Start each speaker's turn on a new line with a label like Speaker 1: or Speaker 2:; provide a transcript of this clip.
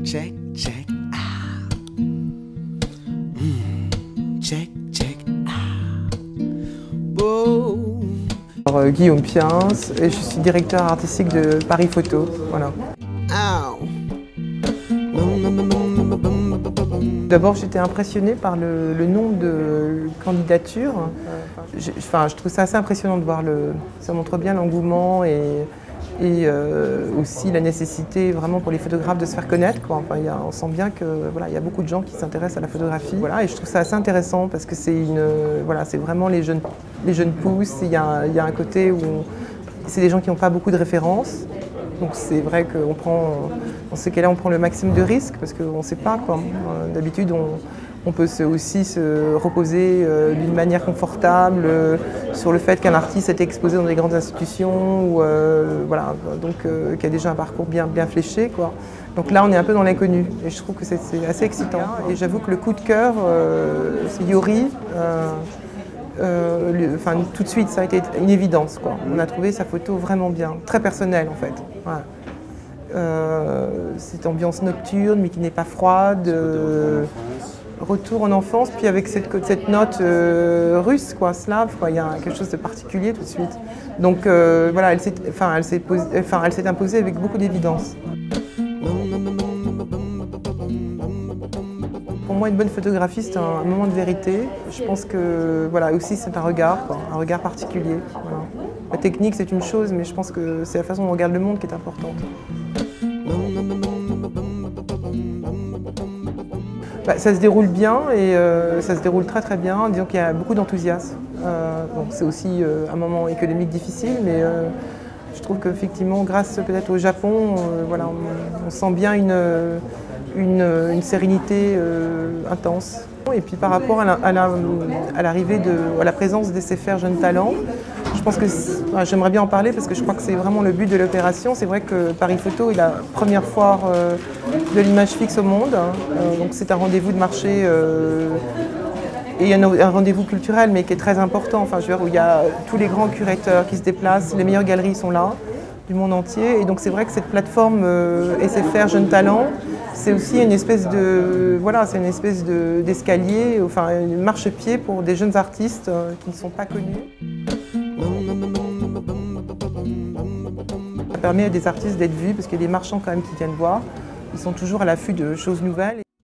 Speaker 1: check, check, ah. Check, check, ah. Boom.
Speaker 2: Alors, Guillaume Piens, et je suis directeur artistique de Paris Photo. Voilà. D'abord, j'étais impressionnée par le nombre de candidatures. Je trouve ça assez impressionnant de voir ça montre bien l'engouement et aussi la nécessité vraiment pour les photographes de se faire connaître, quoi. Enfin, on sent bien que voilà, il y a beaucoup de gens qui s'intéressent à la photographie. Voilà, et je trouve ça assez intéressant parce que c'est vraiment les jeunes pousses. Il y a un côté où c'est des gens qui n'ont pas beaucoup de références. Donc c'est vrai qu'on prend, dans ce cas-là, on prend le maximum de risques parce qu'on ne sait pas, quoi. D'habitude, on peut aussi se reposer d'une manière confortable sur le fait qu'un artiste est exposé dans des grandes institutions ou voilà, donc qui a déjà un parcours bien fléché, quoi. Donc là, on est un peu dans l'inconnu et je trouve que c'est assez excitant. Et j'avoue que le coup de cœur, c'est Yori. Tout de suite, ça a été une évidence, quoi. On a trouvé sa photo vraiment bien, très personnelle en fait. Ouais. Cette ambiance nocturne, mais qui n'est pas froide. Retour en enfance, puis avec cette note russe, quoi, slave, quoi. Il y a quelque chose de particulier tout de suite. Donc voilà, elle s'est imposée avec beaucoup d'évidence. Pour moi, une bonne photographie, c'est un moment de vérité. Je pense que voilà, aussi c'est un regard, quoi, un regard particulier. Voilà. La technique, c'est une chose, mais je pense que c'est la façon dont on regarde le monde qui est importante. Ça se déroule bien et ça se déroule très bien. Disons qu'il y a beaucoup d'enthousiasme. C'est aussi un moment économique difficile, mais je trouve qu'effectivement, grâce peut-être au Japon, voilà, on sent bien une sérénité intense. Et puis par rapport à l'arrivée à la présence des SFR Jeunes Talents, je pense que j'aimerais bien en parler parce que je crois que c'est vraiment le but de l'opération. C'est vrai que Paris Photo est la première foire de l'image fixe au monde. Donc c'est un rendez-vous de marché et un rendez-vous culturel, mais qui est très important. Enfin, je veux dire, où il y a tous les grands curateurs qui se déplacent, les meilleures galeries sont là, du monde entier. Et donc c'est vrai que cette plateforme SFR Jeunes Talents, c'est aussi une espèce d'escalier, enfin une marchepied pour des jeunes artistes qui ne sont pas connus. Ça permet à des artistes d'être vus parce qu'il y a des marchands quand même qui viennent voir. Ils sont toujours à l'affût de choses nouvelles.